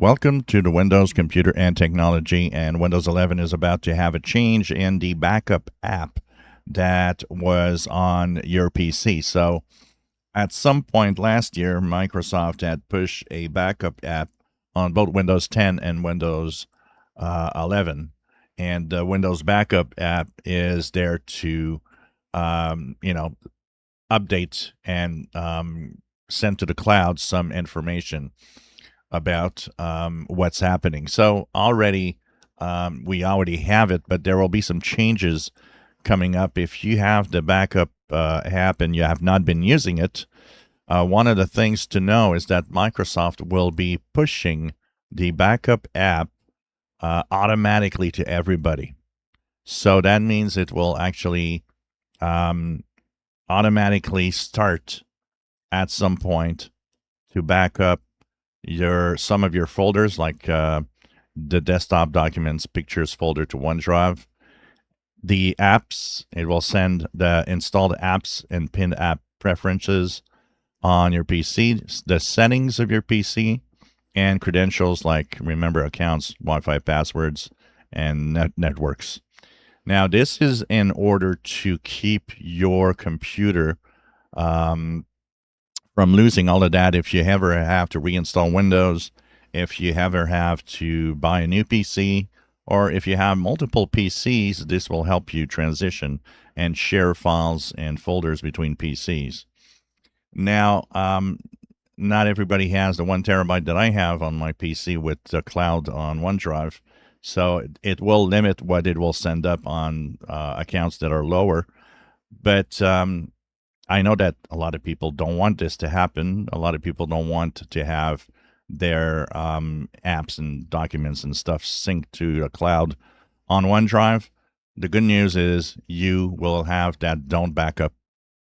Welcome to the Windows Computer and Technology, and Windows 11 is about to have a change in the backup app that was on your PC. So at some point last year, Microsoft had pushed a backup app on both Windows 10 and Windows 11. And the Windows backup app is there to, um, you know, update and send to the cloud some information about what's happening. So we already have it, but there will be some changes coming up. If you have the backup app and you have not been using it, one of the things to know is that Microsoft will be pushing the backup app automatically to everybody. So that means it will actually um, automatically start at some point to back up some of your folders, like the desktop documents, pictures folder to OneDrive. The apps, it will send the installed apps and pinned app preferences on your PC, the settings of your PC, and credentials like remember accounts, Wi-Fi passwords, and networks. Now, this is in order to keep your computer um, from losing all of that if you ever have to reinstall Windows, if you ever have to buy a new PC, or if you have multiple PCs, this will help you transition and share files and folders between PCs. Now, not everybody has the 1 terabyte that I have on my PC with the cloud on OneDrive, so it will limit what it will send up on accounts that are lower. But I know that a lot of people don't want this to happen. A lot of people don't want to have their apps and documents and stuff synced to the cloud on OneDrive. The good news is you will have that don't backup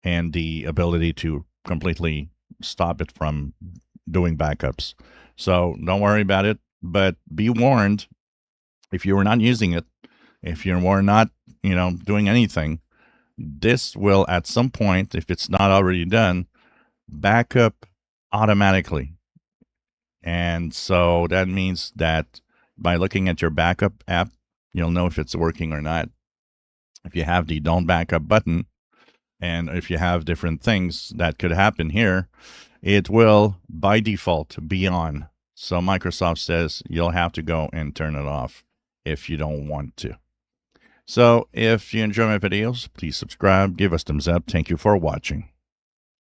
and the ability to completely stop it from doing backups. So don't worry about it, but be warned if you were not using it, if you were not, doing anything, this will at some point, if it's not already done, back up automatically. And so that means that by looking at your backup app, you'll know if it's working or not. If you have the don't backup button, and if you have different things that could happen here, it will by default be on. So Microsoft says you'll have to go and turn it off if you don't want to. So if you enjoy my videos, please subscribe, give us thumbs up. Thank you for watching.